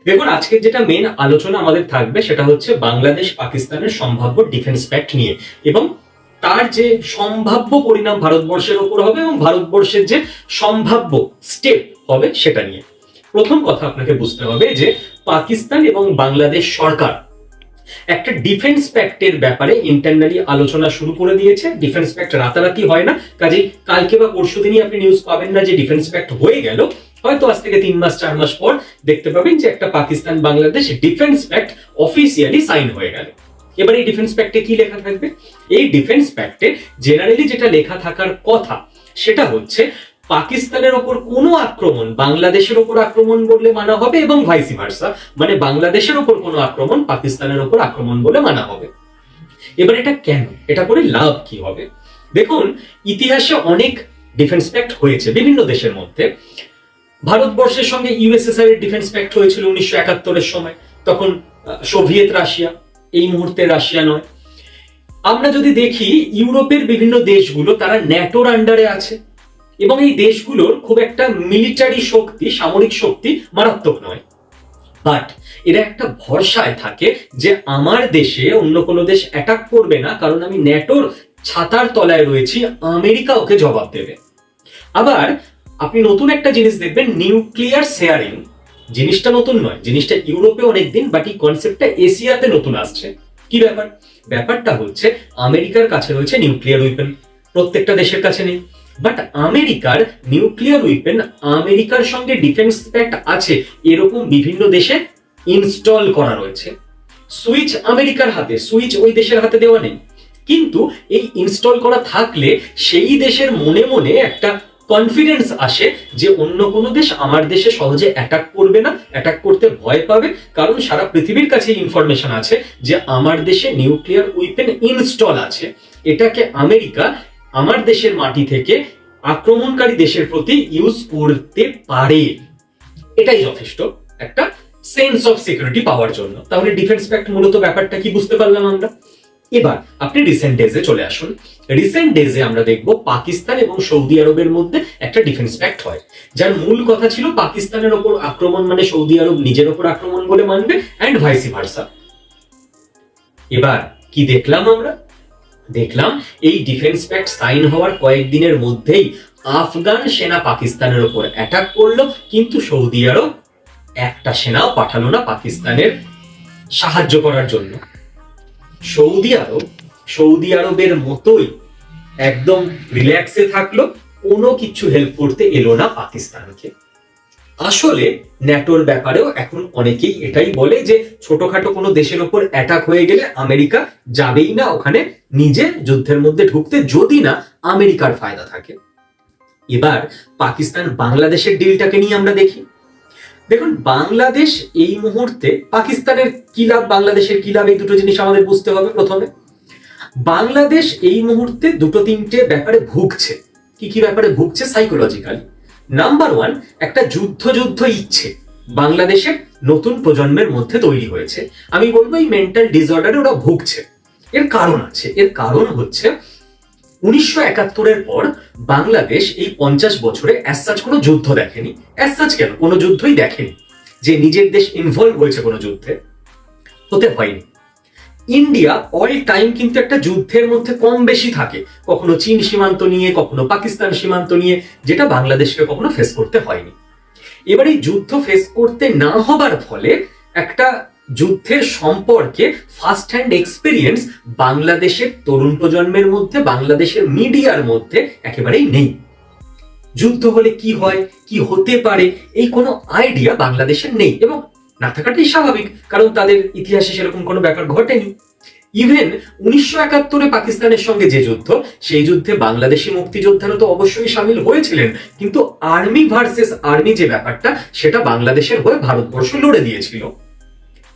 দেখুন, আজকের যেটা মেন আলোচনা আমাদের থাকবে সেটা হচ্ছে বাংলাদেশ পাকিস্তানের সম্ভাব্য ডিফেন্স প্যাক্ট নিয়ে, এবং তার যে সম্ভাব্য পরিণাম ভারতবর্ষের ওপর হবে এবং ভারতবর্ষের যে সম্ভাব্য স্টেপ হবে সেটা নিয়ে। প্রথম কথা আপনাকে বুঝতে হবে যে পাকিস্তান এবং বাংলাদেশ সরকার একটা ডিফেন্স প্যাক্টের ব্যাপারে ইন্টারনালি আলোচনা শুরু করে দিয়েছে। ডিফেন্স প্যাক্ট রাতারাতি হয় না, কাজেই কালকে বা পরশু দিনই আপনি নিউজ পাবেন না যে ডিফেন্স প্যাক্ট হয়ে গেল। হয়তো আজ থেকে 3 মাস 4 মাস পর দেখতে পাবেন যে একটা Pakistan Bangladesh defence pact officially sign হয়ে গেল। এবার এই ডিফেন্স প্যাক্টে কি লেখা থাকবে? এই ডিফেন্স প্যাক্টে জেনারেলি যেটা লেখা থাকার কথা সেটা হচ্ছে পাকিস্তানের ওপর কোনো আক্রমণ বাংলাদেশের ওপর আক্রমণ বলে মানা হবে, এবং ভাইসি ভার্সা, মানে বাংলাদেশের ওপর কোনো আক্রমণ পাকিস্তানের ওপর আক্রমণ বলে মানা হবে। এবার এটা কেন, এটা করে লাভ কি হবে? দেখুন, ইতিহাসে অনেক ডিফেন্স প্যাক্ট হয়েছে বিভিন্ন দেশের মধ্যে। ভারতবর্ষের সঙ্গে ইউএসএসআর এর ডিফেন্স প্যাক্ট হয়েছিল 1971-এর সময়, তখন সোভিয়েত রাশিয়া, এই মুহূর্তে রাশিয়া নয়। আমরা যদি দেখি ইউরোপের বিভিন্ন দেশগুলো তারা ন্যাটোর আন্ডারে আছে, এবং এই দেশগুলোর খুব একটা মিলিটারি শক্তি, সামরিক শক্তি মারাত্মক নয়, বাট এরা একটা ভরসায় থাকে যে আমার দেশে অন্য কোনো দেশ অ্যাটাক করবে না, কারণ আমি ন্যাটোর ছাতার তলায় রয়েছি, আমেরিকা ওকে জবাব দেবে। আবার আপনি নতুন একটা জিনিস দেখবেন, নিউক্লিয়ার শেয়ারিং। জিনিসটা নতুন নয়, জিনিসটা ইউরোপে অনেকদিন, বাট এই কনসেপ্টটা এশিয়াতে নতুন আসছে। কি ব্যাপার? ব্যাপারটা হচ্ছে আমেরিকার কাছে রয়েছে নিউক্লিয়ার উইপেন, প্রত্যেকটা দেশের কাছে নেই। বাট আমেরিকার নিউক্লিয়ার উইপেন, আমেরিকার সঙ্গে ডিফেন্স প্যাক্ট আছে এরকম বিভিন্ন দেশে ইনস্টল করা রয়েছে। সুইচ আমেরিকার হাতে, সুইচ ওই দেশের হাতে দেওয়া নেই, কিন্তু এই ইনস্টল করা থাকলে সেই দেশের মনে মনে একটা কনফিডেন্স আসে যে অন্য কোনো দেশ আমার দেশে সহজে অ্যাটাক করবে না, অ্যাটাক করতে ভয় পাবে, কারণ সারা পৃথিবীর কাছে ইনফরমেশন আছে যে আমার দেশে নিউক্লিয়ার উইপেন ইনস্টল আছে। এটাকে আমেরিকা আমার দেশের মাটি থেকে আক্রমণকারী দেশের প্রতি ইউজ করতে পারে। এটাই যথেষ্ট একটা সেন্স অফ সিকিউরিটি পাওয়ার জন্য। তাহলে ডিফেন্স প্যাক্ট মূলত ব্যাপারটা কি বুঝতে পারলাম আমরা। এবার আপনি রিসেন্ট ডেজে চলে আসুন। রিসেন্ট ডেজে আমরা দেখব পাকিস্তান এবং সৌদি আরবের মধ্যে একটা ডিফেন্স প্যাক্ট হয়, যার মূল কথা ছিল পাকিস্তানের ওপর আক্রমণ মানে সৌদি আরব নিজের ওপর আক্রমণ বলে মানবে, অ্যান্ড ভাইসি ভার্সা। এবার কি দেখলাম আমরা? দেখলাম এই ডিফেন্স প্যাক্ট সাইন হওয়ার কয়েকদিনের মধ্যেই আফগান সেনা পাকিস্তানের ওপর অ্যাটাক করলো, কিন্তু সৌদি আরব একটা সেনাও পাঠালো না পাকিস্তানের সাহায্য করার জন্য। সৌদি আরবের মতোই একদম রিল্যাক্সে থাকলো, কোনো কিছু হেল্প করতে এলো না পাকিস্তানকে। আসলে ন্যাটোর ব্যাপারেও এখন অনেকেই এটাই বলে যে ছোটখাটো কোনো দেশের ওপর অ্যাটাক হয়ে গেলে আমেরিকা যাবেই না ওখানে নিজে যুদ্ধের মধ্যে ঢুকতে, যদি না আমেরিকার ফায়দা থাকে। এবার পাকিস্তান বাংলাদেশের ডিলটাকে নিয়ে আমরা দেখি। দেখুন, বাংলাদেশ এই মুহূর্তে, পাকিস্তানের কি লাভ, বাংলাদেশের কি লাভ, এই দুটো জিনিস আমাদের বুঝতে হবে। প্রথমে, বাংলাদেশ এই মুহূর্তে দুটো তিনটে ব্যাপারে ভুগছে। কি কি ব্যাপারে ভুগছে সাইকোলজিক্যালি? নাম্বার 1, একটা যুদ্ধ ইচ্ছে বাংলাদেশের নতুন প্রজন্মের মধ্যে তৈরি হয়েছে। আমি বলবো এই মেন্টাল ডিসঅর্ডারে ওরা ভুগছে। এর কারণ আছে, এর কারণ হচ্ছে 1971-এর পর বাংলাদেশ এই 50 বছরে অ্যাজ সাচ কোনো যুদ্ধ দেখেনি। অ্যাজ সাচ কেন, কোনো যুদ্ধই দেখেনি যে নিজের দেশ ইনভলভ হয়েছে কোনো যুদ্ধে, হতে হয়নি। ইন্ডিয়া অল টাইম কিন্তু একটা যুদ্ধের মধ্যে কম বেশি থাকে, কখনো চীন সীমান্ত নিয়ে, কখনো পাকিস্তান সীমান্ত নিয়ে, যেটা বাংলাদেশকে কখনো ফেস করতে হয়নি। এবার এই যুদ্ধ ফেস করতে না হবার ফলে একটা যুদ্ধের সম্পর্কে ফার্স্ট হ্যান্ড এক্সপিরিয়েন্স বাংলাদেশের তরুণ প্রজন্মের মধ্যে, বাংলাদেশের মিডিয়ার মধ্যে একেবারেই নেই। যুদ্ধ হলে কি হয়, কি হতে পারে, এই কোনো আইডিয়া বাংলাদেশের নেই, এবং না থাকাটাই স্বাভাবিক, কারণ তাদের ইতিহাসে সেরকম কোনো ব্যাপার ঘটেনি। ইভেন 1971-এ পাকিস্তানের সঙ্গে যে যুদ্ধ, সেই যুদ্ধে বাংলাদেশি মুক্তিযোদ্ধারা তো অবশ্যই সামিল হয়েছিলেন, কিন্তু আর্মি ভার্সেস আর্মি যে ব্যাপারটা, সেটা বাংলাদেশের হয়ে ভারতবর্ষ লড়ে দিয়েছিল।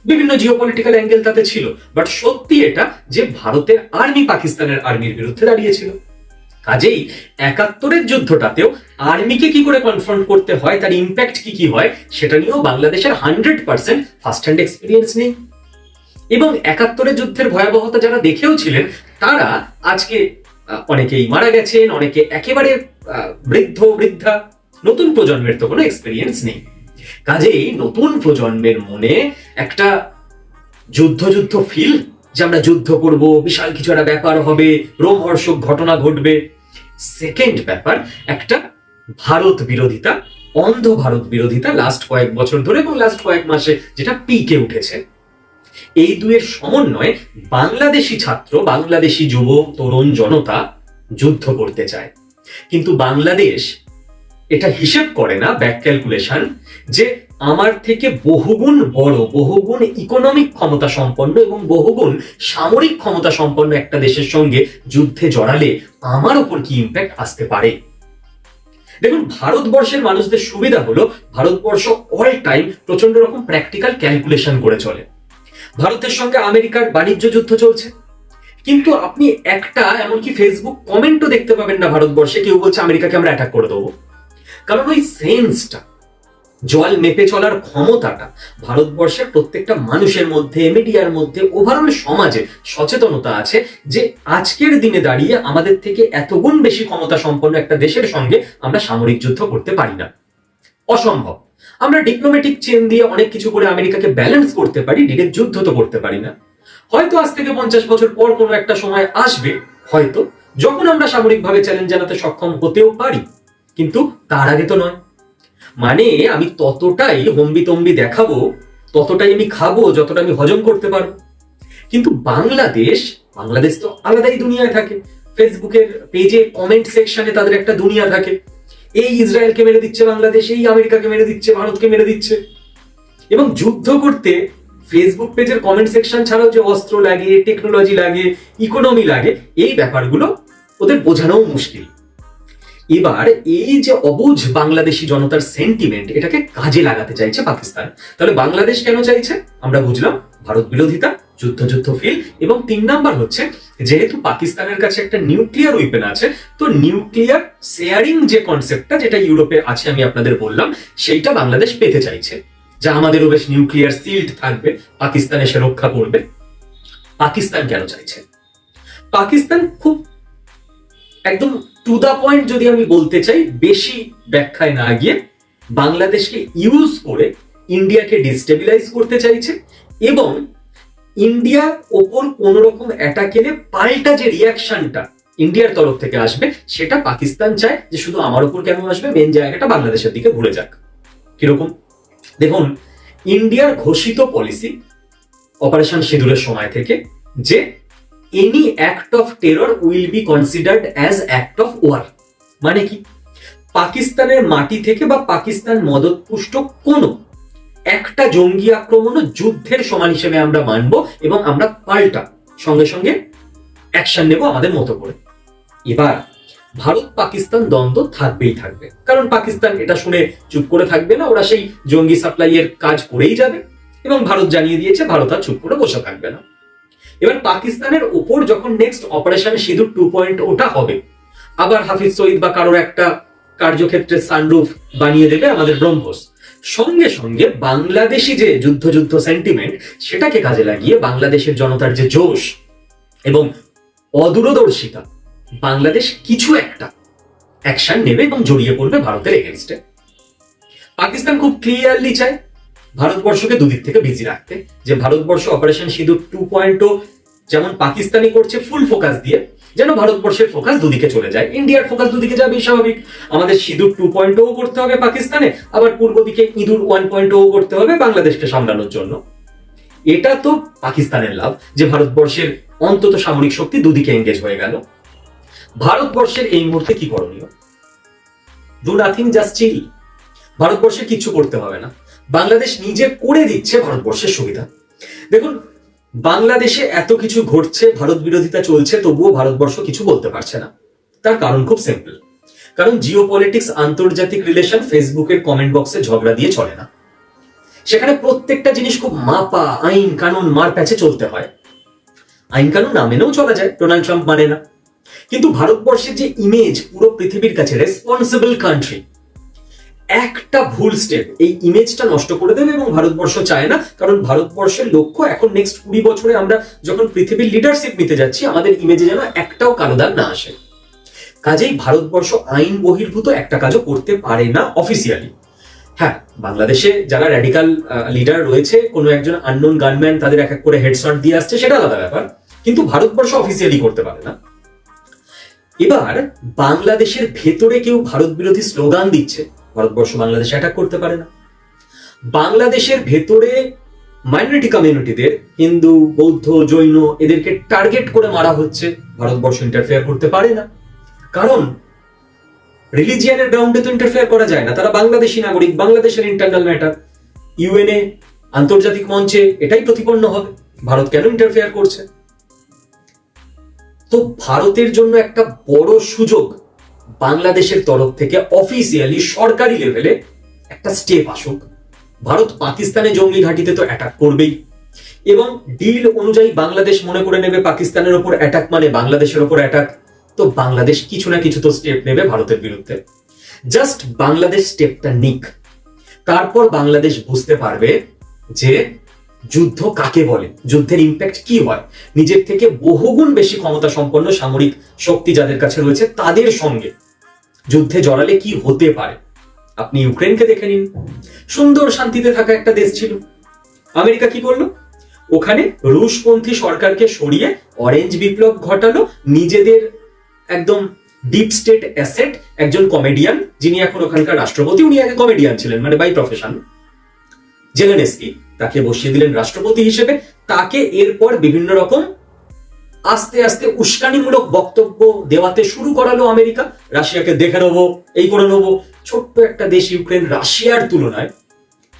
বিভিন্ন জিওপলিটিক্যাল অ্যাঙ্গেল তাতে ছিল, বাট সত্যি এটা যে ভারতের আর্মি পাকিস্তানের আর্মির বিরুদ্ধে দাঁড়িয়েছিল। কাজেই 71-এর যুদ্ধটাতেও আর্মিকে কি করে কনফ্রন্ট করতে হয়, তার ইম্প্যাক্ট কি কি হয়, সেটা নিয়েও বাংলাদেশের 100% ফার্স্ট হ্যান্ড এক্সপিরিয়েন্স নেই। এবং 71-এর যুদ্ধের ভয়াবহতা যারা দেখেও ছিলেন, তারা আজকে অনেকেই মারা গেছেন, অনেকে একেবারে বৃদ্ধা, নতুন প্রজন্মের তো কোনো এক্সপিরিয়েন্স নেই। কাজেই নতুন প্রজন্মের মনে একটা যুদ্ধ যুদ্ধ ফিল, যে আমরা যুদ্ধ করব, বিশাল কিছু একটা ব্যাপার হবে, রোমহর্ষক ঘটনা ঘটবে। সেকেন্ড ব্যাপার, একটা ভারত বিরোধিতা, অন্ধ ভারত বিরোধিতা লাস্ট কয়েক বছর ধরে এবং লাস্ট কয়েক মাসে যেটা পিকে উঠেছে। এই দুয়ের সমন্বয়ে বাংলাদেশি ছাত্র, বাংলাদেশি যুব তরুণ জনতা যুদ্ধ করতে চায়, কিন্তু বাংলাদেশ এটা হিসেব করে না, ব্যাক ক্যালকুলেশন, যে আমার থেকে বহুগুণ বড়, বহুগুণ ইকোনমিক ক্ষমতা সম্পন্ন এবং বহুগুণ সামরিক ক্ষমতা সম্পন্ন একটা দেশের সঙ্গে যুদ্ধে জড়ালে আমার উপর কি ইম্প্যাক্ট আসতে পারে। দেখুন, ভারতবর্ষের মানুষদের সুবিধা হলো ভারতবর্ষ অল টাইম প্রচন্ড রকম প্র্যাকটিক্যাল ক্যালকুলেশন করে চলে। ভারতের সঙ্গে আমেরিকার বাণিজ্য যুদ্ধ চলছে, কিন্তু আপনি একটা এমনকি ফেসবুক কমেন্টও দেখতে পাবেন না ভারতবর্ষে কেউ বলছে আমেরিকাকে আমরা অ্যাটাক করে দেবো। কারণ ওই সেন্সটা, জল মেপে চলার ক্ষমতাটা ভারতবর্ষের প্রত্যেকটা মানুষের মধ্যে, মিডিয়ার মধ্যে, ওভারঅল সমাজে সচেতনতা আছে যে আজকের দিনে দাঁড়িয়ে আমাদের থেকে এতগুণ বেশি ক্ষমতা সম্পন্ন একটা দেশের সঙ্গে আমরা সামরিক যুদ্ধ করতে পারি না, অসম্ভব। আমরা ডিপ্লোম্যাটিক চেন দিয়ে অনেক কিছু করে আমেরিকাকে ব্যালেন্স করতে পারি, ডিরেক্ট যুদ্ধ তো করতে পারি না। হয়তো আজ থেকে 50 বছর পর কোনো একটা সময় আসবে হয়তো, যখন আমরা সামরিকভাবে চ্যালেঞ্জ জানাতে সক্ষম হতেও পারি, কিন্তু তার আগে তো নয়। মানে আমি ততটাই হম্বিতম্বি দেখাবো, ততটাই আমি খাবো যতটা আমি হজম করতে পারবো। কিন্তু বাংলাদেশ তো আলাদাই দুনিয়ায় থাকে। ফেসবুকের পেজে কমেন্ট সেকশনে তাদের একটা দুনিয়া থাকে, এই ইসরায়েলকে মেরে দিচ্ছে বাংলাদেশ, এই আমেরিকাকে মেরে দিচ্ছে, ভারতকে মেরে দিচ্ছে। এবং যুদ্ধ করতে ফেসবুক পেজের কমেন্ট সেকশন ছাড়াও যে অস্ত্র লাগে, টেকনোলজি লাগে, ইকোনমি লাগে, এই ব্যাপারগুলো ওদের বোঝানোও মুশকিল। এবার এই যে অবুঝ বাংলাদেশি জনতার সেন্টিমেন্ট, এটাকে কাজে লাগাতে চাইছে পাকিস্তান। তাহলে বাংলাদেশ কেন চাইছে আমরা বুঝলাম, ভারত বিরোধিতা, যুদ্ধ যুদ্ধ ফিল, এবং 3 নাম্বার হচ্ছে যেহেতু পাকিস্তানের কাছে একটা নিউক্লিয়ার উইপেন আছে, তো নিউক্লিয়ার শেয়ারিং যে কনসেপ্টটা, যেটা ইউরোপে আছে আমি আপনাদের বললাম, সেইটা বাংলাদেশ পেতে চাইছে, যা আমাদেরও বেশ নিউক্লিয়ার সিল্ড থাকবে, পাকিস্তান এসে রক্ষা করবে। পাকিস্তান কেন চাইছে? পাকিস্তান খুব একদম টু দা পয়েন্ট যদি আমি বলতে চাই, বেশি ব্যাখ্যায় না গিয়ে, বাংলাদেশকে ইউজ করে ইন্ডিয়াকে ডিস্টেবিলাইজ করতে চাইছে, এবং ইন্ডিয়ার ওপর কোন রকম অ্যাটাক এলে পাল্টা যে রিয়াকশনটা ইন্ডিয়ার তরফ থেকে আসবে, সেটা পাকিস্তান চায় যে শুধু আমার উপর কেন আসবে, মেন জায়গাটা বাংলাদেশের দিকে ঘুরে যাক। কিরকম? দেখুন, ইন্ডিয়ার ঘোষিত পলিসি অপারেশন সিঁদুরের সময় থেকে যে any act of terror will be considered as act of war. মানে কি? পাকিস্তানের মাটি থেকে বা পাকিস্তান মদতপুষ্ট কোনো একটা জঙ্গি আক্রমণও যুদ্ধের সমান হিসেবে আমরা মানব, এবং আমরা পাল্টা সঙ্গে সঙ্গে অ্যাকশন নেব আমাদের মতো করে। এবার ভারত পাকিস্তান দ্বন্দ্ব থাকবেই থাকবে, কারণ পাকিস্তান এটা শুনে চুপ করে থাকবে না, ওরা সেই জঙ্গি সাপ্লাইয়ের কাজ করেই যাবে, এবং ভারত জানিয়ে দিয়েছে ভারত আর চুপ করে বসে থাকবে না। এবার পাকিস্তানের উপর যখন নেক্সট অপারেশন সিঁদুর 2.0টা হবে, আবার হাফিজ সঈদ বা কারোর একটা কার্যক্ষেত্রে সানরুফ বানিয়ে দেবে আমাদের ব্রহ্মস, সঙ্গে সঙ্গে বাংলাদেশি যে যুদ্ধ যুদ্ধ সেন্টিমেন্ট, সেটাকে কাজে লাগিয়ে বাংলাদেশের জনতার যে জোশ এবং অদূরদর্শিতা, বাংলাদেশ কিছু একটা অ্যাকশন নেবে এবং জড়িয়ে পড়বে ভারতের এগেনস্টে। পাকিস্তান খুব ক্লিয়ারলি চায় ভারতবর্ষকে দুদিক থেকে বিজি রাখতে, যে ভারতবর্ষ অপারেশন সিঁদুর 2.0 যেমন পাকিস্তানি করছে ফুল ফোকাস দিয়ে, যেন ভারতবর্ষের ফোকাস দুদিকে চলে যায়। ইন্ডিয়ার ফোকাস দুদিকে যাবে স্বাভাবিক, আমাদের সিঁদুর 2.0 করতে হবে পাকিস্তানে, আবার পূর্ব দিকে ইঁদুর 1.0 করতে হবে বাংলাদেশকে সামলানোর জন্য। এটা তো পাকিস্তানের লাভ, যে ভারতবর্ষের অন্তত সামরিক শক্তি দুদিকে এঙ্গেজ হয়ে গেল। ভারতবর্ষের এই মুহূর্তে কি করণীয়? Do nothing, just chill. ভারতবর্ষে কিছু করতে হবে না, বাংলাদেশ নিজে করে দিচ্ছে ভারতবর্ষের সুবিধা। দেখুন, বাংলাদেশে এত কিছু ঘটছে, ভারত বিরোধিতা চলছে, তবুও ভারতবর্ষ কিছু বলতে পারছে না। তার কারণ খুব সিম্পল, কারণ জিওপলিটিক্স, আন্তর্জাতিক রিলেশন ফেসবুকের কমেন্ট বক্সে ঝগড়া দিয়ে চলে না। সেখানে প্রত্যেকটা জিনিস খুব মাপা, আইন কানুন মার প্যাচে চলতে হয়। আইন কানুন না মেনেও চলা যায়, ডোনাল্ড ট্রাম্প মানে না, কিন্তু ভারতবর্ষের যে ইমেজ পুরো পৃথিবীর কাছে রেসপন্সিবল কান্ট্রি, একটা ভুল স্টেপ এই ইমেজটা নষ্ট করে দেবে, এবং ভারতবর্ষ চায় না। কারণ ভারতবর্ষের লক্ষ্য এখন নেক্সট 20 বছরে আমরা যখন পৃথিবীর লিডারশিপ নিতে যাচ্ছি, আমাদের ইমেজে যেন একটাও কালো দাগ না আসে। কাজেই ভারতবর্ষ আইন বহির্ভূত একটা কাজও করতে পারে না অফিসিয়ালি। হ্যাঁ, বাংলাদেশে যারা র্যাডিক্যাল লিডার রয়েছে, কোনো একজন আননোন গানম্যান তাদের এক এক করে হেডশট দিয়ে আসছে, সেটা আলাদা ব্যাপার, কিন্তু ভারতবর্ষ অফিসিয়ালি করতে পারে না। এবার বাংলাদেশের ভেতরে কেউ ভারত বিরোধী স্লোগান দিচ্ছে, ভারতবর্ষ বাংলাদেশে অ্যাটাক করতে পারে না। বাংলাদেশের ভেতরে মাইনরিটি কমিউনিটিদের, হিন্দু, বৌদ্ধ, জৈন, এদেরকে টার্গেট করে মারা হচ্ছে, ভারতবর্ষ ইন্টারফেয়ার করতে পারে না। কারণ রিলিজিয়ানের গ্রাউন্ডে তো ইন্টারফেয়ার করা যায় না, তারা বাংলাদেশি নাগরিক, বাংলাদেশের ইন্টারনাল ম্যাটার। ইউএনএ, আন্তর্জাতিক মঞ্চে এটাই প্রতিপন্ন হবে, ভারত কেন ইন্টারফেয়ার করছে? তো ভারতের জন্য একটা বড় সুযোগ, বাংলাদেশের তরফ থেকে অফিসিয়ালি সরকারি লেভেলে একটা স্টেপ আসুক। ভারত পাকিস্তানে জঙ্গি ঘাঁটিতে তো অ্যাটাক করবেই, এবং ডিল অনুযায়ী বাংলাদেশ মনে করে নেবে পাকিস্তানের ওপর অ্যাটাক মানে বাংলাদেশের ওপর অ্যাটাক। তো বাংলাদেশ কিছু না কিছু তো স্টেপ নেবে ভারতের বিরুদ্ধে। জাস্ট বাংলাদেশ স্টেপটা নিক, তারপর বাংলাদেশ বুঝতে পারবে যে যুদ্ধ কাকে বলে, যুদ্ধের ইম্প্যাক্ট কি হয়, নিজের থেকে বহুগুণ বেশি ক্ষমতা সম্পন্ন সামরিক শক্তি যাদের কাছে রয়েছে তাদের সঙ্গে যুদ্ধে জড়ালে কি হতে পারে। আপনি ইউক্রেনকে দেখে নিন, সুন্দর শান্তিতে থাকা একটা দেশ ছিল, আমেরিকা কি করলো? ওখানে রুশপন্থী সরকারকে সরিয়ে অরেঞ্জ বিপ্লব ঘটালো, নিজেদের একদম ডিপ স্টেট অ্যাসেট একজন কমেডিয়ান, যিনি এখন ওখানকার রাষ্ট্রপতি, উনি আগে কমেডিয়ান ছিলেন মানে বাই প্রফেশন, জেলেনস্কি, তাকে বসিয়ে দিলেন রাষ্ট্রপতি হিসেবে। তাকে এরপর বিভিন্ন রকম আস্তে আস্তে উস্কানিমূলক বক্তব্য দেওয়াতে শুরু করালো আমেরিকা, রাশিয়াকে দেখে নেবো, এই করে নেবো। ছোট্ট একটা দেশ ইউক্রেন, রাশিয়ার তুলনায়,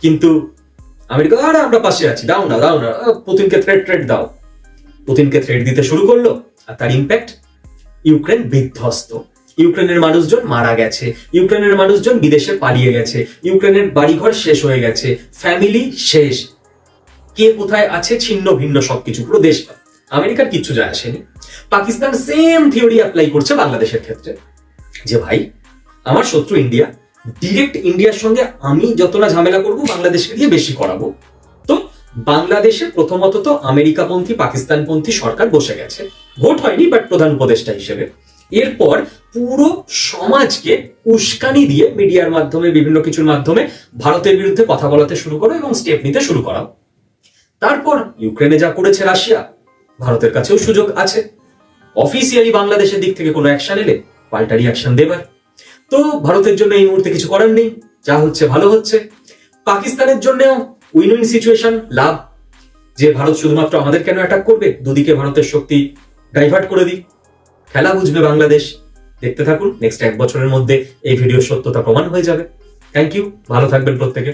কিন্তু আমেরিকা আরে আমরা পাশে আছি, দাও না দাও না, পুতিনকে থ্রেট দাও। পুতিনকে থ্রেট দিতে শুরু করলো, আর তার ইম্প্যাক্ট ইউক্রেন বিধ্বস্ত, ইউক্রেনের মানুষজন মারা গেছে, ইউক্রেনের মানুষজন বিদেশে পালিয়ে গেছে, ইউক্রেনের বাড়িঘর শেষ হয়ে গেছে, ফ্যামিলি শেষ, কে কোথায় আছে ছিন্ন ভিন্ন সবকিছু, পুরো দেশটা। আমেরিকার কিচ্ছু যায় আসেনি। পাকিস্তান সেম থিওরি অ্যাপ্লাই করছে বাংলাদেশের ক্ষেত্রে, যে ভাই আমার শত্রু ইন্ডিয়া, ডিরেক্ট ইন্ডিয়ার সঙ্গে আমি যত না ঝামেলা করবো বাংলাদেশকে দিয়ে বেশি করাবো। তো বাংলাদেশে প্রথমত তো আমেরিকাপন্থী পাকিস্তানপন্থী সরকার বসে গেছে, ভোট হয়নি বাট প্রধান উপদেষ্টা হিসেবে। এরপর পুরো সমাজকে উস্কানি দিয়ে মিডিয়ার মাধ্যমে বিভিন্ন কিছুর মাধ্যমে ভারতের বিরুদ্ধে কথা বলাতে শুরু করো এবং স্টেপ নিতে শুরু করাও। তারপর ইউক্রেনে যা করেছে রাশিয়া, ভারতের কাছেও সুযোগ আছে অফিসিয়ালি বাংলাদেশের দিক থেকে কোনো অ্যাকশন এলে পাল্টা রিঅ্যাকশন দেবার। তো ভারতের জন্য এই মুহূর্তে কিছু করার নেই, যা হচ্ছে ভালো হচ্ছে। পাকিস্তানের জন্যও উইন উইন সিচুয়েশন, লাভ, যে ভারত শুধুমাত্র আমাদের কেন অ্যাটাক করবে, দুদিকে ভারতের শক্তি ডাইভার্ট করে দিই, খেলা বুঝবে বাংলাদেশ। দেখতে থাকুন, নেক্সট 1 বছরের মধ্যে এই ভিডিওর সত্যতা প্রমাণ হয়ে যাবে। থ্যাংক ইউ, ভালো থাকবেন প্রত্যেকে।